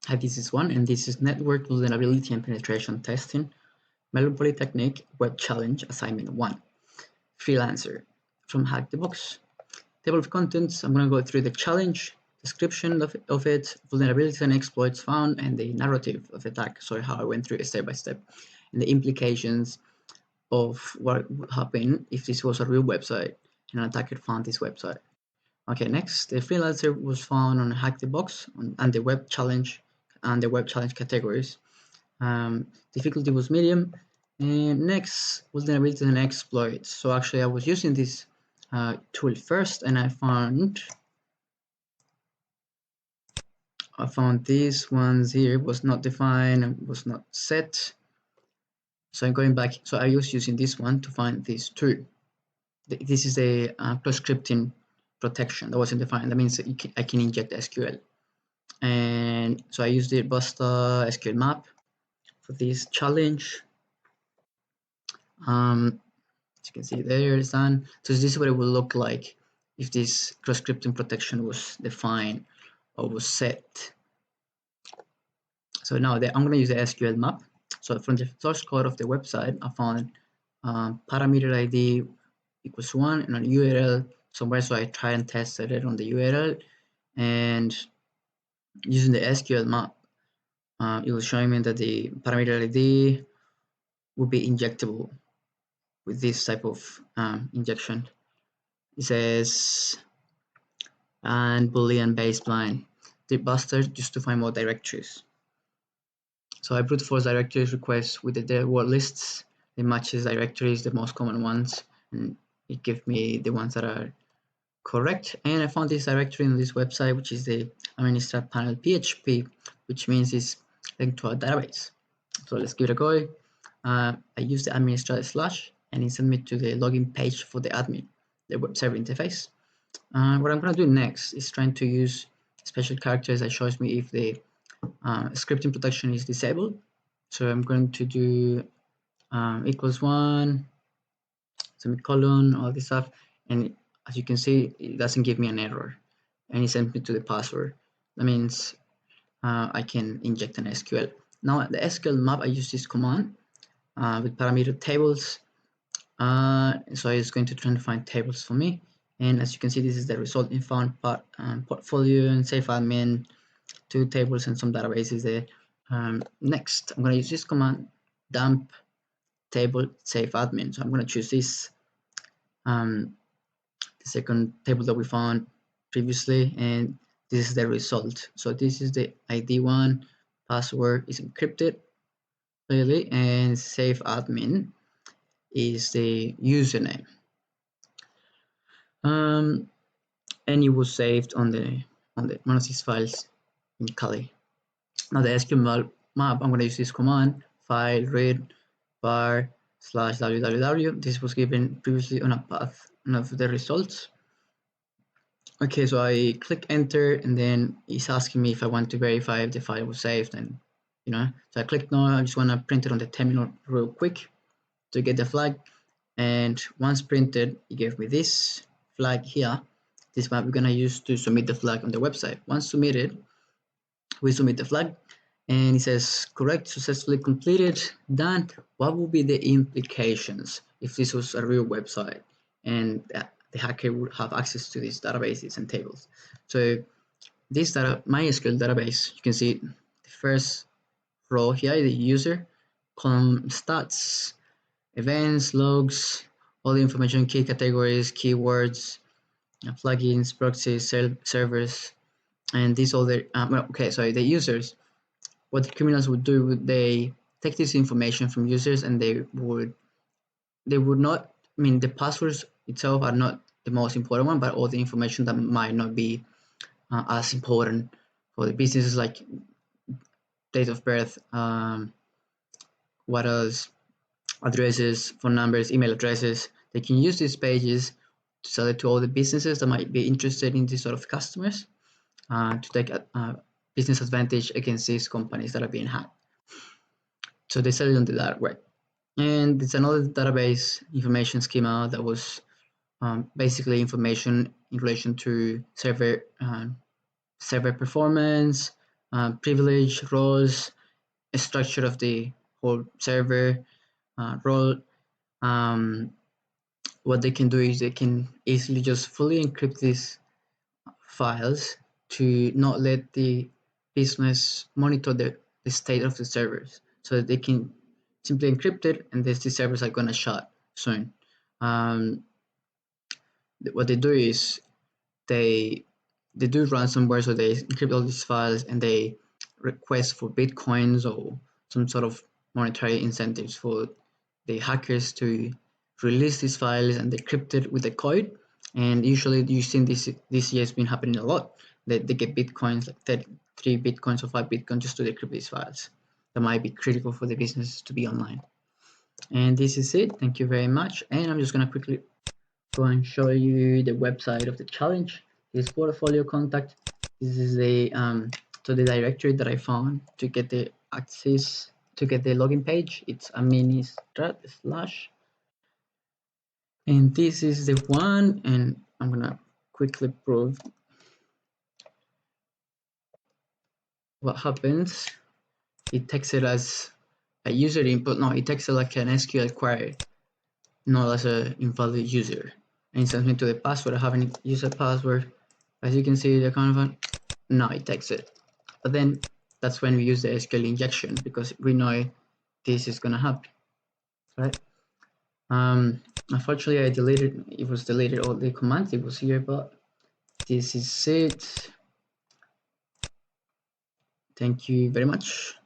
Hi, this is one, and this is Network Vulnerability and Penetration Testing, Melbourne Polytechnic Web Challenge Assignment 1, FreeLancer from HackTheBox. Table of contents, I'm going to go through the challenge, description of it, vulnerabilities and exploits found, and the narrative of the attack, so how I went through it step by step, and the implications of what would happen if this was a real website and an attacker found this website. Okay, next, the FreeLancer was found on HackTheBox and the web challenge categories. Difficulty was medium. And next, vulnerabilities and exploits. So actually, I was using this tool first, and I found these ones here was not defined and was not set. So I'm going back. So I was using this one to find these two. This is a cross-scripting protection that wasn't defined. That means that I can inject SQL. And so I used dirBuster SQLmap for this challenge. As you can see there, it's done. So this is what it will look like if this cross-scripting protection was defined or was set. So now I'm going to use the SQLmap. So from the source code of the website, I found parameter ID equals 1 and a URL somewhere. So I try and tested it on the URL, and using the SQLmap, it was showing me that the parameter ID would be injectable with this type of injection. It says and Boolean baseline dirBuster just to find more directories. So I brute force directories request with the word lists. It matches directories, the most common ones, and it gives me the ones that are correct. And I found this directory on this website, which is the administrator panel PHP, which means it's linked to a database. So let's give it a go. I use the administrator / and it sent me to the login page for the admin, the web server interface. What I'm going to do next is trying to use special characters that shows me if the scripting protection is disabled. So I'm going to do =1, semicolon, all this stuff, and as you can see, it doesn't give me an error, and it sent me to the password. That means I can inject an SQL. Now the SQLmap, I use this command with parameter tables. So it's going to try to find tables for me, and as you can see, this is the result in found portfolio and safe admin, 2 tables and some databases there. Next, I'm going to use this command dump table safe admin. So I'm going to choose this, the second table that we found previously, and this is the result. So this is the ID one, password is encrypted clearly, and safe admin is the username. And it was saved on one of these files in Kali. Now the SQL map, I'm going to use this command, file read var /www. This was given previously on a path of the results. Okay, so I click enter, and then it's asking me if I want to verify if the file was saved, and so I click no. I just want to print it on the terminal real quick to get the flag, and once printed, it gave me this flag here. This one we're gonna use to submit the flag on the website. Once submitted, we submit the flag, and it says correct, successfully completed, done. What would be the implications if this was a real website and the hacker would have access to these databases and tables? So this MySQL database, you can see the first row here, the user, column stats, events, logs, all the information, key categories, keywords, plugins, proxies, servers, and these all the the users. What the criminals would do, would they take this information from users, and they would not, the passwords itself are not the most important one, but all the information that might not be as important for the businesses, like date of birth, what else, addresses, phone numbers, email addresses. They can use these pages to sell it to all the businesses that might be interested in these sort of customers, to take a business advantage against these companies that are being hacked. So they sell it on the dark web. And it's another database information schema that was basically information in relation to server performance, privilege, roles, structure of the whole server, role. What they can do is they can easily just fully encrypt these files to not let the business monitor the state of the servers, so that they can simply encrypt it, and the servers are gonna shut soon. What they do is they do ransomware, so they encrypt all these files and they request for bitcoins or some sort of monetary incentives for the hackers to release these files and decrypt it with the code. And usually you've seen this year has been happening a lot. They get bitcoins, like 3 bitcoins or 5 bitcoins, just to decrypt these files. That might be critical for the business to be online. And this is it. Thank you very much. And I'm just gonna quickly go and show you the website of the challenge. This portfolio contact. This is the the directory that I found to get the access, to get the login page. It's administrat/, and this is the one. And I'm gonna quickly prove what happens. It takes it as a user input. No, it takes it like an SQL query, not as an invalid user. And sends me to the password. I haven't used a password. As you can see, the kind of now it takes it. But then that's when we use the SQL injection, because we know this is gonna happen, right? Unfortunately, it was deleted all the commands. It was here, but this is it. Thank you very much.